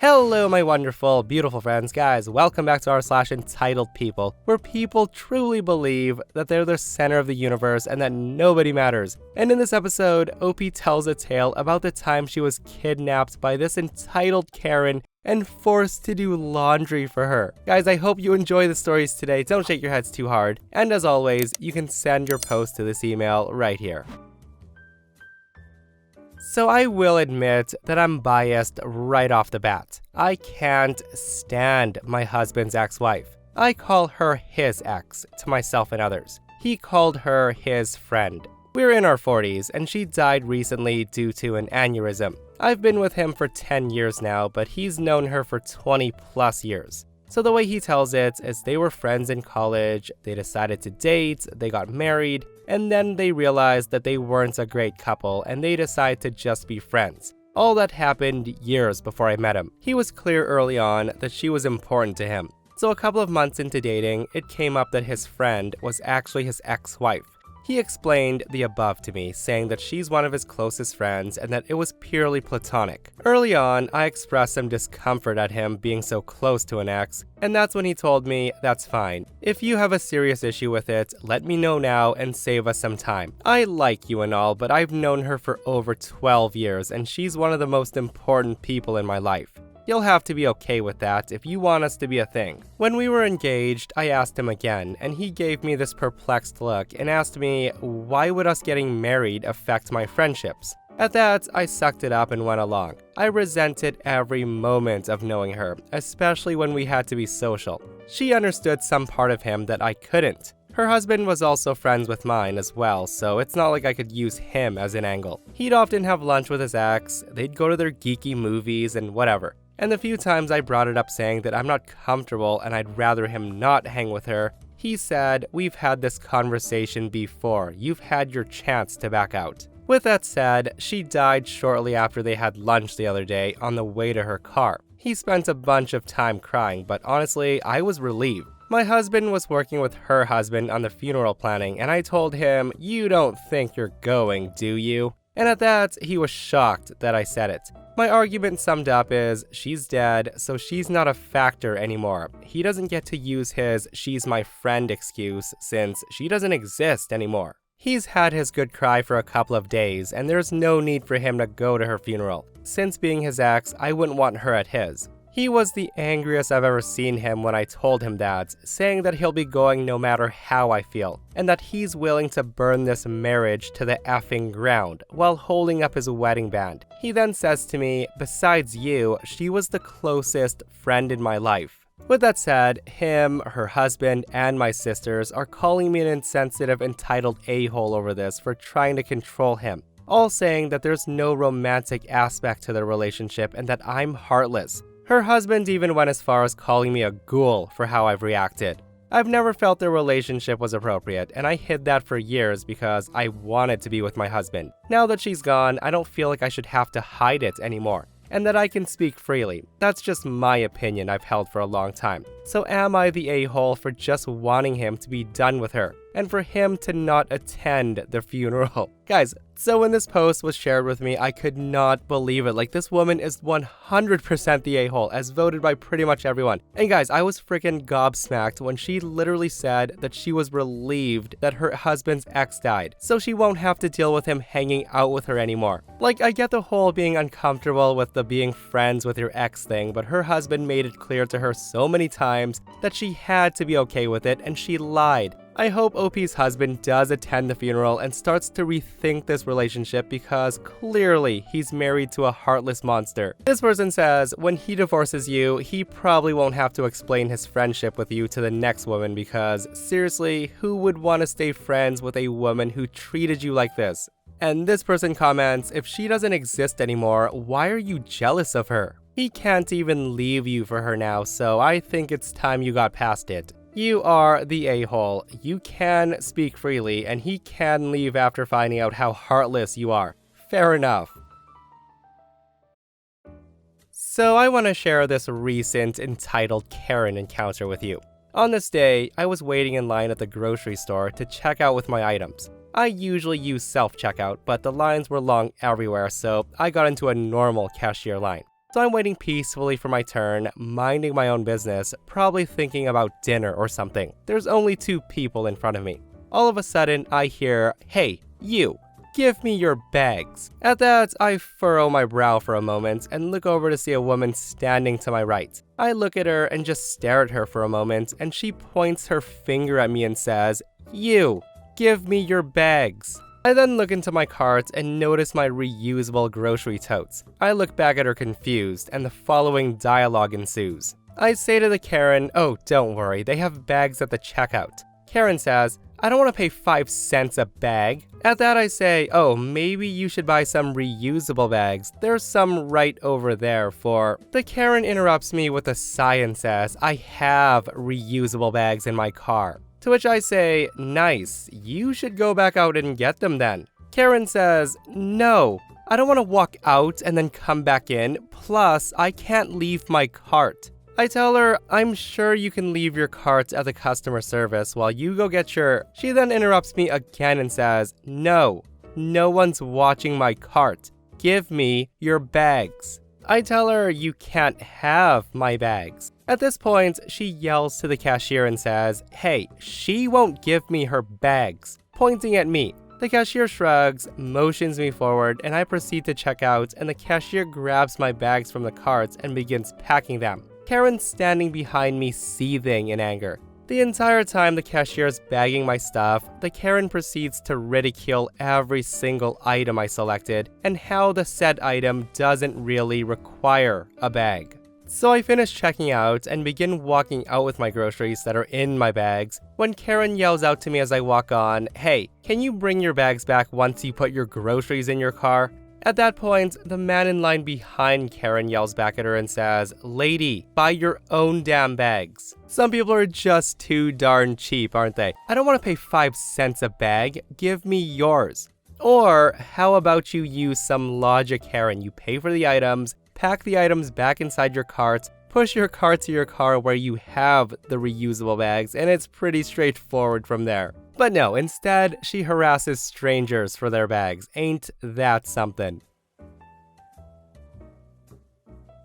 Hello my wonderful, beautiful friends. Guys, welcome back to r/EntitledPeople, where people truly believe that they're the center of the universe and that nobody matters. And in this episode, OP tells a tale about the time she was kidnapped by this entitled Karen and forced to do laundry for her. Guys, I hope you enjoy the stories today. Don't shake your heads too hard. And as always, you can send your post to this email right here. So I will admit that I'm biased right off the bat. I can't stand my husband's ex-wife. I call her his ex to myself and others. He called her his friend. We're in our 40s and she died recently due to an aneurysm. I've been with him for 10 years now, but he's known her for 20 plus years. So the way he tells it is they were friends in college, they decided to date, they got married, and then they realized that they weren't a great couple and they decided to just be friends. All that happened years before I met him. He was clear early on that she was important to him. So a couple of months into dating, it came up that his friend was actually his ex-wife. He explained the above to me, saying that she's one of his closest friends and that it was purely platonic. Early on, I expressed some discomfort at him being so close to an ex, and that's when he told me, that's fine. If you have a serious issue with it, let me know now and save us some time. I like you and all, but I've known her for over 12 years and she's one of the most important people in my life. You'll have to be okay with that if you want us to be a thing. When we were engaged, I asked him again, and he gave me this perplexed look and asked me, why would us getting married affect my friendships? At that, I sucked it up and went along. I resented every moment of knowing her, especially when we had to be social. She understood some part of him that I couldn't. Her husband was also friends with mine as well, so it's not like I could use him as an angle. He'd often have lunch with his ex, they'd go to their geeky movies and whatever. And the few times I brought it up saying that I'm not comfortable and I'd rather him not hang with her, he said, we've had this conversation before, you've had your chance to back out. With that said, she died shortly after they had lunch the other day on the way to her car. He spent a bunch of time crying, but honestly, I was relieved. My husband was working with her husband on the funeral planning and I told him, you don't think you're going, do you? And at that, he was shocked that I said it. My argument summed up is, she's dead, so she's not a factor anymore. He doesn't get to use his she's my friend excuse since she doesn't exist anymore. He's had his good cry for a couple of days, and there's no need for him to go to her funeral. Since being his ex, I wouldn't want her at his. He was the angriest I've ever seen him when I told him that, saying that he'll be going no matter how I feel, and that he's willing to burn this marriage to the effing ground while holding up his wedding band. He then says to me, besides you, she was the closest friend in my life. With that said, him, her husband, and my sisters are calling me an insensitive, entitled a-hole over this for trying to control him, all saying that there's no romantic aspect to their relationship and that I'm heartless. Her husband even went as far as calling me a ghoul for how I've reacted. I've never felt their relationship was appropriate, and I hid that for years because I wanted to be with my husband. Now that she's gone, I don't feel like I should have to hide it anymore, and that I can speak freely. That's just my opinion I've held for a long time. So am I the a-hole for just wanting him to be done with her, and for him to not attend the funeral? Guys, so when this post was shared with me, I could not believe it. Like, this woman is 100% the a-hole, as voted by pretty much everyone. And guys, I was freaking gobsmacked when she literally said that she was relieved that her husband's ex died, so she won't have to deal with him hanging out with her anymore. Like, I get the whole being uncomfortable with the being friends with your ex thing, but her husband made it clear to her so many times that she had to be okay with it, and she lied. I hope OP's husband does attend the funeral and starts to rethink this relationship because clearly he's married to a heartless monster. This person says, when he divorces you, he probably won't have to explain his friendship with you to the next woman because, seriously, who would want to stay friends with a woman who treated you like this? And this person comments, if she doesn't exist anymore, why are you jealous of her? He can't even leave you for her now, so I think it's time you got past it. You are the a-hole. You can speak freely, and he can leave after finding out how heartless you are. Fair enough. So I want to share this recent entitled Karen encounter with you. On this day, I was waiting in line at the grocery store to check out with my items. I usually use self-checkout, but the lines were long everywhere, so I got into a normal cashier line. So I'm waiting peacefully for my turn, minding my own business, probably thinking about dinner or something. There's only 2 people in front of me. All of a sudden, I hear, "Hey, you, give me your bags." At that, I furrow my brow for a moment and look over to see a woman standing to my right. I look at her and just stare at her for a moment, and she points her finger at me and says, "You, give me your bags." I then look into my cart and notice my reusable grocery totes. I look back at her confused, and the following dialogue ensues. I say to the Karen, "Oh, don't worry, they have bags at the checkout." Karen says, "I don't want to pay 5 cents a bag." At that I say, "Oh, maybe you should buy some reusable bags. There's some right over there for..." The Karen interrupts me with a sigh and says, "I have reusable bags in my car." To which I say, "Nice, you should go back out and get them then." Karen says, "No, I don't want to walk out and then come back in, plus I can't leave my cart." I tell her, "I'm sure you can leave your cart at the customer service while you go get your..." She then interrupts me again and says, "No, no one's watching my cart. Give me your bags." I tell her, "You can't have my bags." At this point, she yells to the cashier and says, "Hey, she won't give me her bags," pointing at me. The cashier shrugs, motions me forward, and I proceed to check out, and the cashier grabs my bags from the carts and begins packing them. Karen's standing behind me, seething in anger. The entire time the cashier is bagging my stuff, the Karen proceeds to ridicule every single item I selected and how the said item doesn't really require a bag. So I finish checking out and begin walking out with my groceries that are in my bags when Karen yells out to me as I walk on, "Hey, can you bring your bags back once you put your groceries in your car?" At that point, the man in line behind Karen yells back at her and says, "Lady, buy your own damn bags." Some people are just too darn cheap, aren't they? I don't want to pay 5 cents a bag, give me yours. Or how about you use some logic, Karen? You pay for the items, pack the items back inside your cart, push your cart to your car where you have the reusable bags, and it's pretty straightforward from there. But no, instead, she harasses strangers for their bags. Ain't that something?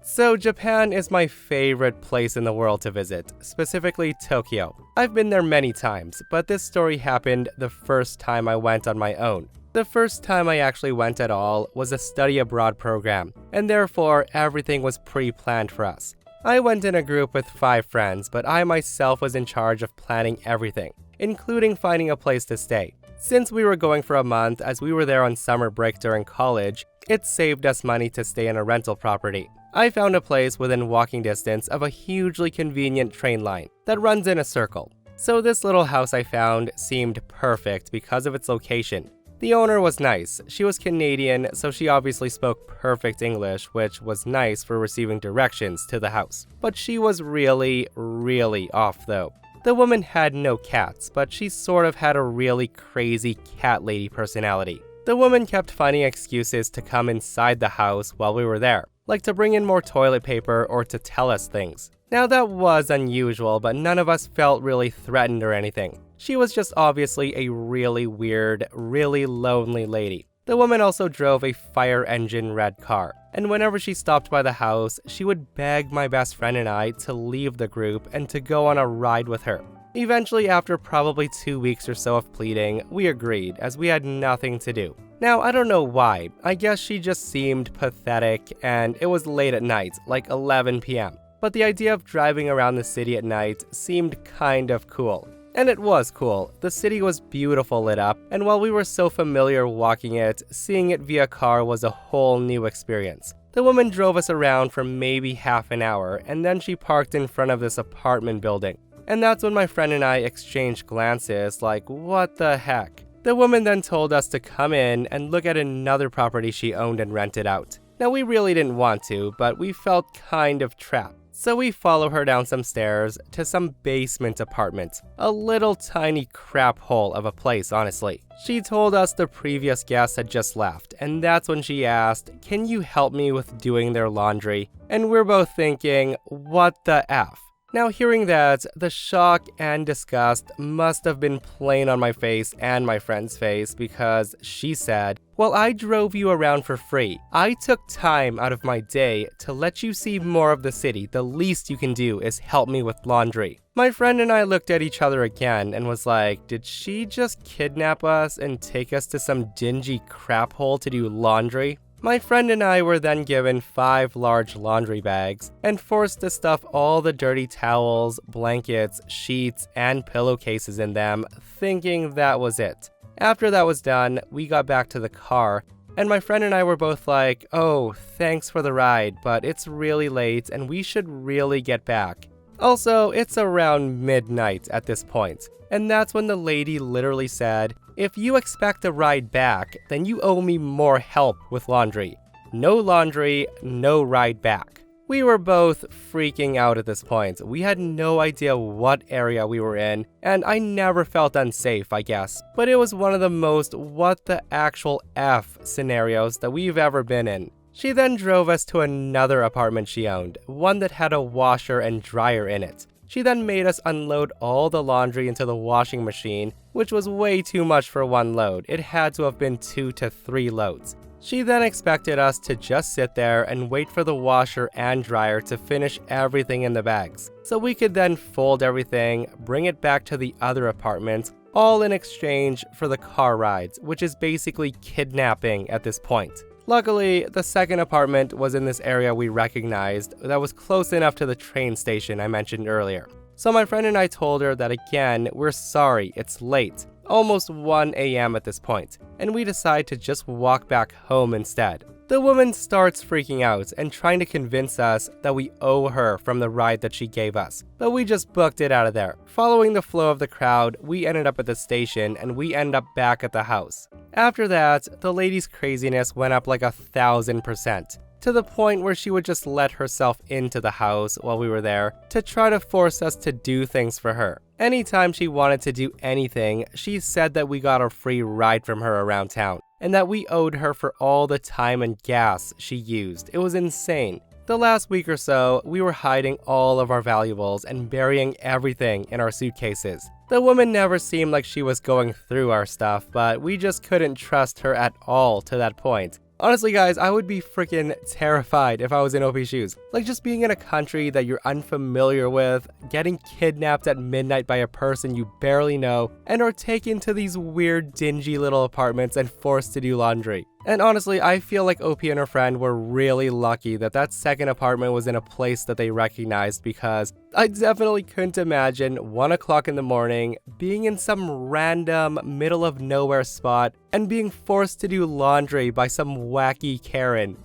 So Japan is my favorite place in the world to visit, specifically Tokyo. I've been there many times, but this story happened the first time I went on my own. The first time I actually went at all was a study abroad program, and therefore everything was pre-planned for us. I went in a group with 5 friends, but I myself was in charge of planning everything, including finding a place to stay. Since we were going for a month as we were there on summer break during college, it saved us money to stay in a rental property. I found a place within walking distance of a hugely convenient train line that runs in a circle. So this little house I found seemed perfect because of its location. The owner was nice. She was Canadian, so she obviously spoke perfect English, which was nice for receiving directions to the house. But she was really, really off though. The woman had no cats, but she sort of had a really crazy cat lady personality. The woman kept finding excuses to come inside the house while we were there, like to bring in more toilet paper or to tell us things. Now that was unusual, but none of us felt really threatened or anything. She was just obviously a really weird, really lonely lady. The woman also drove a fire engine red car, and whenever she stopped by the house, she would beg my best friend and I to leave the group and to go on a ride with her. Eventually, after probably 2 weeks or so of pleading, we agreed, as we had nothing to do. Now, I don't know why. I guess she just seemed pathetic, and it was late at night, like 11 p.m. But the idea of driving around the city at night seemed kind of cool. And it was cool. The city was beautiful lit up, and while we were so familiar walking it, seeing it via car was a whole new experience. The woman drove us around for maybe half an hour, and then she parked in front of this apartment building. And that's when my friend and I exchanged glances like, what the heck? The woman then told us to come in and look at another property she owned and rented out. Now we really didn't want to, but we felt kind of trapped. So we follow her down some stairs to some basement apartment. A little tiny crap hole of a place, honestly. She told us the previous guests had just left, and that's when she asked, "Can you help me with doing their laundry?" And we're both thinking, what the F? Now, hearing that, the shock and disgust must have been plain on my face and my friend's face because she said, "Well, I drove you around for free. I took time out of my day to let you see more of the city. The least you can do is help me with laundry." My friend and I looked at each other again and was like, did she just kidnap us and take us to some dingy crap hole to do laundry? My friend and I were then given 5 large laundry bags and forced to stuff all the dirty towels, blankets, sheets, and pillowcases in them, thinking that was it. After that was done, we got back to the car, and my friend and I were both like, "Oh, thanks for the ride, but it's really late and we should really get back." Also, it's around midnight at this point, and that's when the lady literally said, "If you expect a ride back, then you owe me more help with laundry. No laundry, no ride back." We were both freaking out at this point. We had no idea what area we were in, and I never felt unsafe, I guess. But it was one of the most what the actual F scenarios that we've ever been in. She then drove us to another apartment she owned, one that had a washer and dryer in it. She then made us unload all the laundry into the washing machine, which was way too much for one load. It had to have been 2 to 3 loads. She then expected us to just sit there and wait for the washer and dryer to finish everything in the bags, so we could then fold everything, bring it back to the other apartment, all in exchange for the car rides, which is basically kidnapping at this point. Luckily, the second apartment was in this area we recognized that was close enough to the train station I mentioned earlier. So my friend and I told her that again, we're sorry, it's late, almost 1 a.m. at this point, and we decide to just walk back home instead. The woman starts freaking out and trying to convince us that we owe her from the ride that she gave us, but we just booked it out of there. Following the flow of the crowd, we ended up at the station and we end up back at the house. After that, the lady's craziness went up like 1,000%, to the point where she would just let herself into the house while we were there to try to force us to do things for her. Anytime she wanted to do anything, she said that we got a free ride from her around town, and that we owed her for all the time and gas she used. It was insane. The last week or so, we were hiding all of our valuables and burying everything in our suitcases. The woman never seemed like she was going through our stuff, but we just couldn't trust her at all to that point. Honestly guys, I would be freaking terrified if I was in OP's shoes. Like just being in a country that you're unfamiliar with, getting kidnapped at midnight by a person you barely know, and are taken to these weird dingy little apartments and forced to do laundry. And honestly, I feel like OP and her friend were really lucky that that second apartment was in a place that they recognized, because I definitely couldn't imagine 1 o'clock in the morning being in some random middle of nowhere spot and being forced to do laundry by some wacky Karen.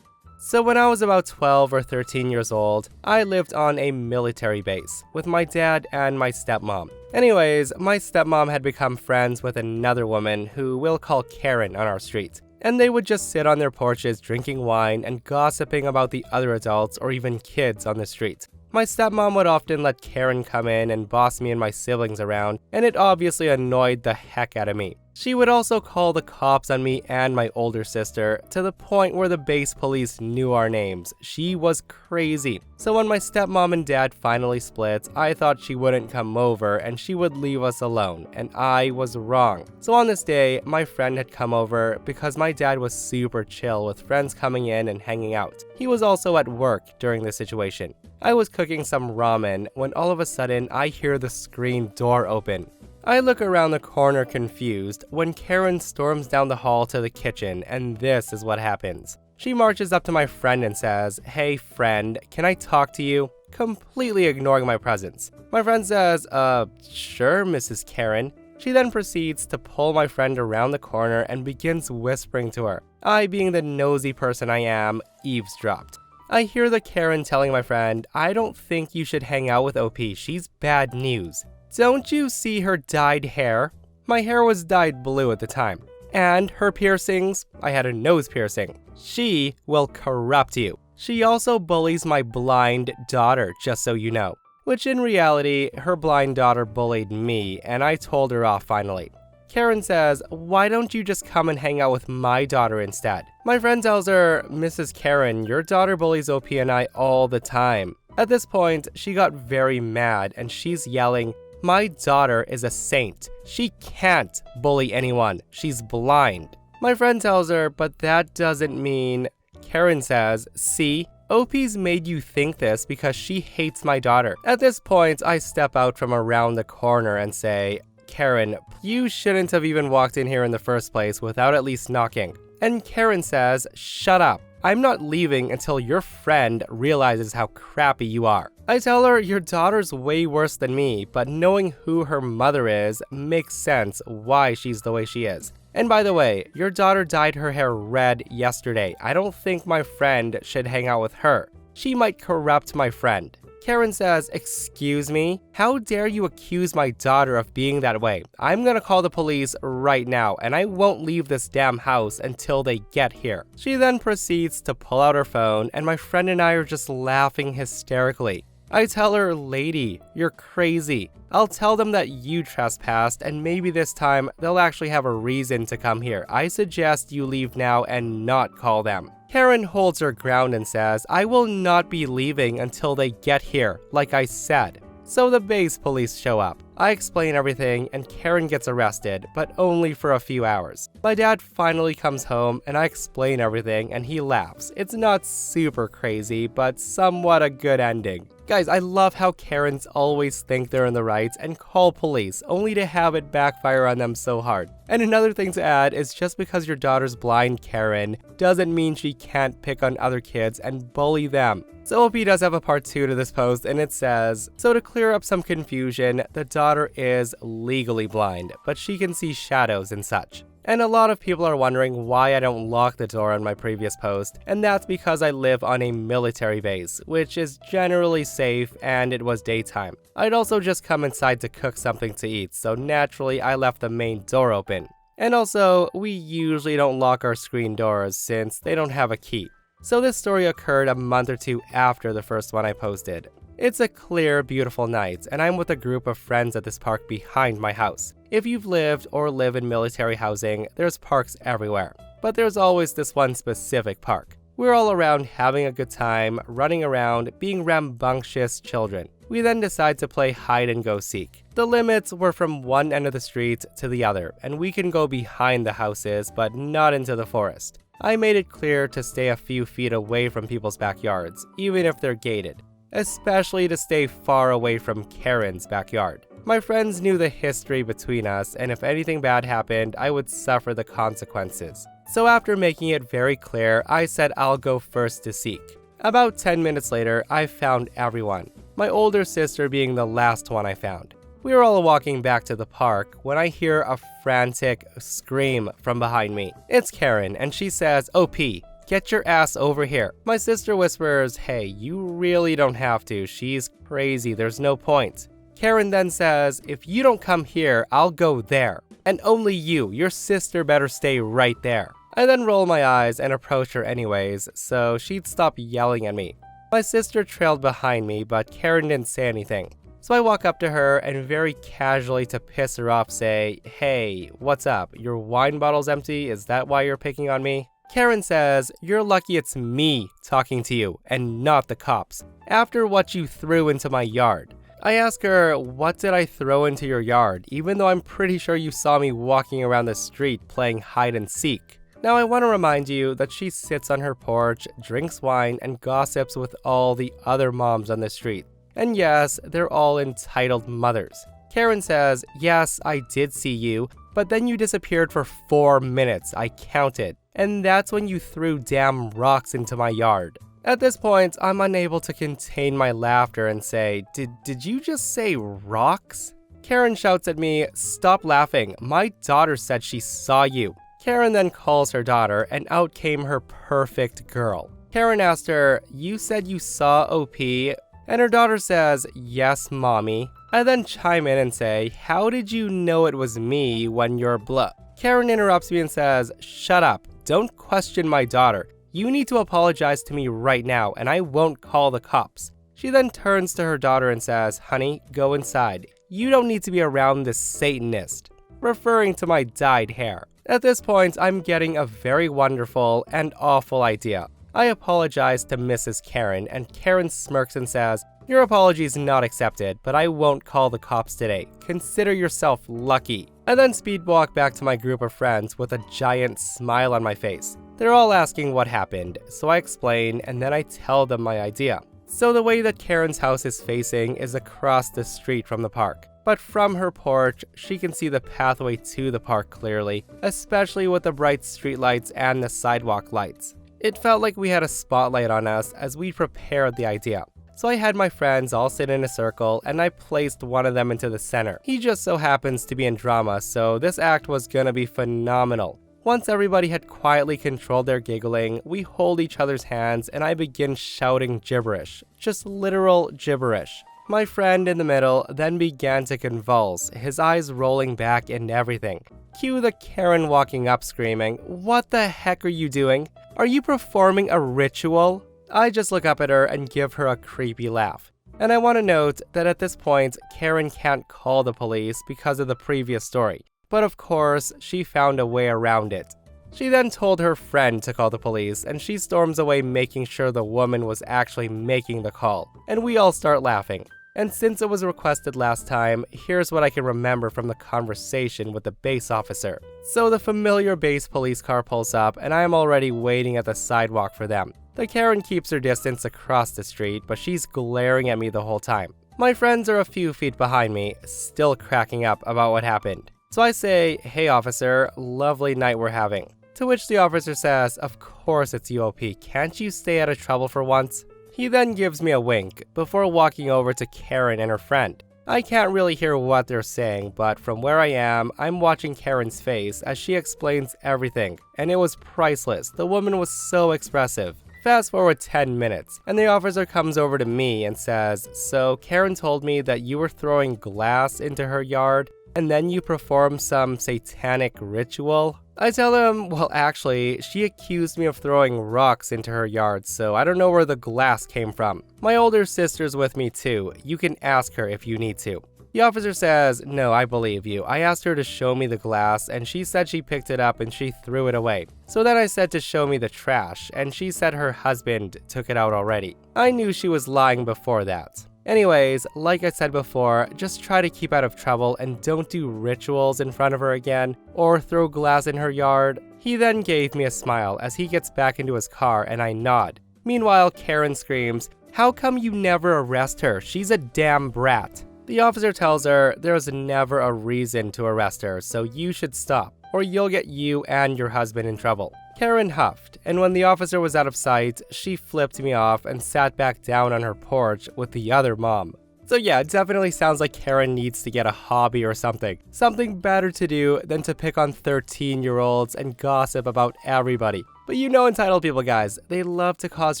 So when I was about 12 or 13 years old, I lived on a military base with my dad and my stepmom. Anyways, my stepmom had become friends with another woman who we'll call Karen on our street, and they would just sit on their porches drinking wine and gossiping about the other adults or even kids on the street. My stepmom would often let Karen come in and boss me and my siblings around, and it obviously annoyed the heck out of me. She would also call the cops on me and my older sister, to the point where the base police knew our names. She was crazy. So when my stepmom and dad finally split, I thought she wouldn't come over and she would leave us alone, and I was wrong. So on this day, my friend had come over because my dad was super chill with friends coming in and hanging out. He was also at work during this situation. I was cooking some ramen when all of a sudden I hear the screen door open. I look around the corner confused when Karen storms down the hall to the kitchen, and this is what happens. She marches up to my friend and says, "Hey friend, can I talk to you?" completely ignoring my presence. My friend says, sure, Mrs. Karen." She then proceeds to pull my friend around the corner and begins whispering to her. I, being the nosy person I am, eavesdropped. I hear the Karen telling my friend, "I don't think you should hang out with OP, she's bad news. Don't you see her dyed hair?" My hair was dyed blue at the time. "And her piercings?" I had a nose piercing. "She will corrupt you. She also bullies my blind daughter, just so you know." Which in reality, her blind daughter bullied me, and I told her off finally. Karen says, "Why don't you just come and hang out with my daughter instead?" My friend tells her, "Mrs. Karen, your daughter bullies OP and I all the time." At this point, she got very mad and she's yelling, "My daughter is a saint. She can't bully anyone. She's blind." My friend tells her, "But that doesn't mean..." Karen says, "See? OP's made you think this because she hates my daughter." At this point, I step out from around the corner and say, "Karen, you shouldn't have even walked in here in the first place without at least knocking." And Karen says, "Shut up. I'm not leaving until your friend realizes how crappy you are." I tell her, "Your daughter's way worse than me, but knowing who her mother is makes sense why she's the way she is. And by the way, your daughter dyed her hair red yesterday. I don't think my friend should hang out with her. She might corrupt my friend." Karen says, "Excuse me? How dare you accuse my daughter of being that way? I'm gonna call the police right now, and I won't leave this damn house until they get here." She then proceeds to pull out her phone, and my friend and I are just laughing hysterically. I tell her, "Lady, you're crazy. I'll tell them that you trespassed, and maybe this time they'll actually have a reason to come here. I suggest you leave now and not call them." Karen holds her ground and says, "I will not be leaving until they get here, like I said." So the base police show up. I explain everything, and Karen gets arrested, but only for a few hours. My dad finally comes home, and I explain everything, and he laughs. It's not super crazy, but somewhat a good ending. Guys, I love how Karens always think they're in the right and call police, only to have it backfire on them so hard. And another thing to add is just because your daughter's blind, Karen, doesn't mean she can't pick on other kids and bully them. So OP does have a part 2 to this post, and it says, "So to clear up some confusion, the daughter is legally blind, but she can see shadows and such." And a lot of people are wondering why I don't lock the door on my previous post, and that's because I live on a military base, which is generally safe, and it was daytime. I'd also just come inside to cook something to eat, so naturally I left the main door open. And also, we usually don't lock our screen doors since they don't have a key. So this story occurred a month or 2 after the first one I posted. It's a clear, beautiful night, and I'm with a group of friends at this park behind my house. If you've lived or live in military housing, there's parks everywhere. But there's always this one specific park. We're all around having a good time, running around, being rambunctious children. We then decide to play hide and go seek. The limits were from one end of the street to the other, and we can go behind the houses, but not into the forest. I made it clear to stay a few feet away from people's backyards, even if they're gated, especially to stay far away from Karen's backyard. My friends knew the history between us, and if anything bad happened, I would suffer the consequences. So after making it very clear, I said I'll go first to seek. About 10 minutes later, I found everyone, my older sister being the last one I found. We were all walking back to the park when I hear a frantic scream from behind me. It's Karen, and she says, "OP, get your ass over here." My sister whispers, "Hey, you really don't have to. She's crazy. There's no point." Karen then says, "If you don't come here, I'll go there. And only you. Your sister better stay right there." I then roll my eyes and approach her anyways, so she'd stop yelling at me. My sister trailed behind me, but Karen didn't say anything. So I walk up to her and very casually to piss her off say, "Hey, what's up? Your wine bottle's empty? Is that why you're picking on me?" Karen says, "You're lucky it's me talking to you and not the cops, after what you threw into my yard." I ask her, "What did I throw into your yard, even though I'm pretty sure you saw me walking around the street playing hide and seek?" Now I want to remind you that she sits on her porch, drinks wine, and gossips with all the other moms on the street. And yes, they're all entitled mothers. Karen says, "Yes, I did see you, but then you disappeared for 4 minutes, I counted. And that's when you threw damn rocks into my yard." At this point, I'm unable to contain my laughter and say, Did you just say rocks?" Karen shouts at me, "Stop laughing. My daughter said she saw you." Karen then calls her daughter, and out came her perfect girl. Karen asked her, "You said you saw OP?" And her daughter says, "Yes, mommy." I then chime in and say, "How did you know it was me when you're blah?" Karen interrupts me and says, "Shut up. Don't question my daughter. You need to apologize to me right now, and I won't call the cops." She then turns to her daughter and says, "Honey, go inside. You don't need to be around this Satanist," referring to my dyed hair. At this point, I'm getting a very wonderful and awful idea. I apologize to Mrs. Karen, and Karen smirks and says, "Your apology is not accepted, but I won't call the cops today. Consider yourself lucky." I then speedwalk back to my group of friends with a giant smile on my face. They're all asking what happened, so I explain and then I tell them my idea. So the way that Karen's house is facing is across the street from the park. But from her porch, she can see the pathway to the park clearly, especially with the bright streetlights and the sidewalk lights. It felt like we had a spotlight on us as we prepared the idea. So I had my friends all sit in a circle and I placed one of them into the center. He just so happens to be in drama, so this act was gonna be phenomenal. Once everybody had quietly controlled their giggling, we hold each other's hands and I begin shouting gibberish. Just literal gibberish. My friend in the middle then began to convulse, his eyes rolling back and everything. Cue the Karen walking up screaming, "What the heck are you doing? Are you performing a ritual?" I just look up at her and give her a creepy laugh. And I want to note that at this point, Karen can't call the police because of the previous story. But of course, she found a way around it. She then told her friend to call the police, and she storms away making sure the woman was actually making the call. And we all start laughing. And since it was requested last time, here's what I can remember from the conversation with the base officer. So the familiar base police car pulls up, and I am already waiting at the sidewalk for them. The Karen keeps her distance across the street, but she's glaring at me the whole time. My friends are a few feet behind me, still cracking up about what happened. So I say, "Hey officer, lovely night we're having." To which the officer says, "Of course it's UOP, can't you stay out of trouble for once?" He then gives me a wink, before walking over to Karen and her friend. I can't really hear what they're saying, but from where I am, I'm watching Karen's face as she explains everything, and it was priceless. The woman was so expressive. Fast forward 10 minutes, and the officer comes over to me and says, "So Karen told me that you were throwing glass into her yard, and then you performed some satanic ritual?" I tell him, well actually, she accused me of throwing rocks into her yard, so I don't know where the glass came from. My older sister's with me too, you can ask her if you need to. The officer says, "No, I believe you. I asked her to show me the glass, and she said she picked it up and she threw it away. So then I said to show me the trash, and she said her husband took it out already. I knew she was lying before that." Anyways, like I said before, just try to keep out of trouble and don't do rituals in front of her again, or throw glass in her yard. He then gave me a smile as he gets back into his car and I nod. Meanwhile, Karen screams, "How come you never arrest her? She's a damn brat." The officer tells her there's never a reason to arrest her, so you should stop, or you'll get you and your husband in trouble. Karen huffed, and when the officer was out of sight, she flipped me off and sat back down on her porch with the other mom. So yeah, it definitely sounds like Karen needs to get a hobby or something. Something better to do than to pick on 13-year-olds and gossip about everybody. But you know entitled people, guys, they love to cause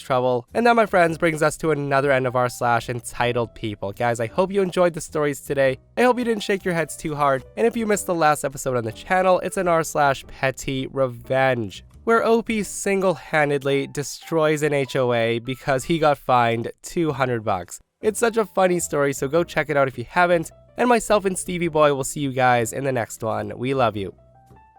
trouble. And that, my friends, brings us to another end of our /entitled people. Guys, I hope you enjoyed the stories today. I hope you didn't shake your heads too hard. And if you missed the last episode on the channel, it's an r/petty revenge, where OP single-handedly destroys an HOA because he got fined $200. It's such a funny story, so go check it out if you haven't. And myself and Stevie Boy will see you guys in the next one. We love you.